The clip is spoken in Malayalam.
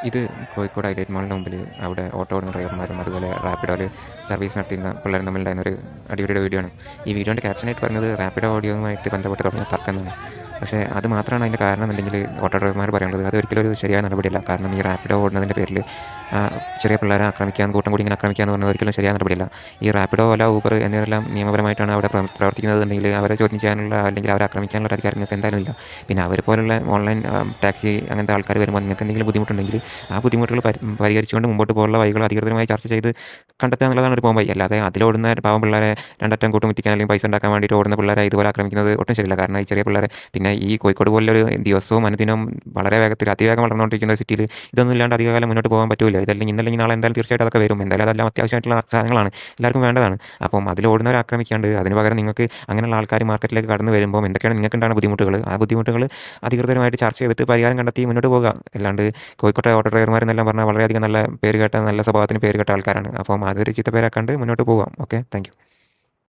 ഇത് കോഴിക്കോട് ഹൈലൈറ്റ് മാളിൻ്റെ മുമ്പിൽ അവിടെ ഓട്ടോ ഓടുന്ന ഡ്രൈവർമാരും അതുപോലെ റാപ്പിഡോയിൽ സർവീസ് നടത്തിയിരുന്ന പിള്ളേരും തമ്മിലുണ്ടായിരുന്ന ഒരു അടിപൊളിയുടെ വീഡിയോ ആണ്. ഈ വീഡിയോൻ്റെ ക്യാപ്ഷനായിട്ട് പറഞ്ഞത് റാപ്പിഡോ ഓഡിയോയുമായിട്ട് ബന്ധപ്പെട്ട് തുടങ്ങിയ തർക്കം എന്നാണ്. പക്ഷേ അത് മാത്രമാണ് അതിൻ്റെ കാരണം എന്നുണ്ടെങ്കിൽ ഓട്ടോ ഡ്രൈവർമാർ പറയുന്നത് അതൊരിക്കലും ഒരു ശരിയായ നടപടിയല്ല. കാരണം ഈ റാപ്പിഡോ ഓടുന്നതിൻ്റെ പേരിൽ ചെറിയ പിള്ളേരെ ആക്രമിക്കാൻ, കൂട്ടം കൂടി ഇങ്ങനെ ആക്രമിക്കുക എന്ന് പറയുന്നത് ഒരിക്കലും ശരിയായ നടപടിയല്ല. ഈ റാപ്പിഡോ, ഓല, ഊബർ എന്നിവരെല്ലാം നിയമപരമായിട്ടാണ് അവിടെ പ്രവർത്തിക്കുന്നതെന്നുണ്ടെങ്കിൽ അവരെ ചോദ്യം ചെയ്യാനുള്ള അല്ലെങ്കിൽ അവരെ ആക്രമിക്കാനുള്ള ഒരു അധികാരം നിങ്ങൾക്ക് എന്തായാലും ഇല്ല. പിന്നെ അവരെ പോലുള്ള ഓൺലൈൻ ടാക്സി അങ്ങനത്തെ ആൾക്കാർ വരുമ്പോൾ നിങ്ങൾക്ക് എന്തെങ്കിലും ബുദ്ധിമുട്ടുണ്ടെങ്കിൽ ആ ബുദ്ധിമുട്ടുകൾ പരിഹരിച്ചുകൊണ്ട് മുമ്പോട്ട് പോകാനുള്ള വഴികൾ അധികൃതരുമായി ചർച്ച ചെയ്ത് കണ്ടെത്തുക എന്നുള്ളതാണ് ഒരു പോംവഴി. അല്ലാതെ അതിലോടുന്ന പാവം പിള്ളേരെ രണ്ടറ്റം കൂട്ടുമുറ്റിക്കാൻ അല്ലെങ്കിൽ പൈസ ഉണ്ടാക്കാൻ വേണ്ടിയിട്ട് ഓടുന്ന പിള്ളേരെ ഇതുപോലെ ആക്രമിക്കുന്നത് ഒട്ടും ശരിയല്ല. കാരണം ഈ ചെറിയ പിള്ളേരെ, പിന്നെ ഈ കോഴിക്കോട് പോലൊരു ദിവസവും അനുദിനം വളരെ വേഗത്തിൽ അതിവേഗം വളർന്നുകൊണ്ടിരിക്കുന്ന സിറ്റിയിൽ ഇതൊന്നും ഇല്ലാണ്ട് അധികകാലം മുന്നോട്ട് പോകാൻ പറ്റില്ല. ഇതല്ലെങ്കിൽ ഇന്നല്ലെങ്കിൽ നാളെ എന്തായാലും തീർച്ചയായിട്ടും അതൊക്കെ വരും. എന്തായാലും അതെല്ലാം അത്യാവശ്യമായിട്ടുള്ള സാധനങ്ങളാണ്, എല്ലാവർക്കും വേണ്ടതാണ്. അപ്പം അതിലോടുന്നവരെ ആക്രമിക്കാണ്ട് അതിന് പകരം നിങ്ങൾക്ക് അങ്ങനെയുള്ള ആൾക്കാർ മാർക്കറ്റിലേക്ക് കടന്നു വരുമ്പോൾ എന്തൊക്കെയാണ് നിങ്ങൾക്ക് ഉണ്ടാകുന്ന ബുദ്ധിമുട്ടുകൾ, ആ ബുദ്ധിമുട്ടുകൾ അധികൃതരുമായിട്ട് ചർച്ച ചെയ്തിട്ട് പരിഹാരം കണ്ടെത്തി മുന്നോട്ട് പോകുക. അല്ലാണ്ട് കോഴിക്കോട്ടെ ഓട്ടോ ഡ്രൈവർമാരെന്നെല്ലാം പറഞ്ഞാൽ വളരെയധികം നല്ല പേര് കേട്ട, നല്ല സ്വഭാവത്തിന് പേര് കേട്ട ആൾക്കാരാണ്. അപ്പം അതൊരു ചീത്ത പേരാക്കാണ്ട് മുന്നോട്ട് പോകാം. Okay, thank you.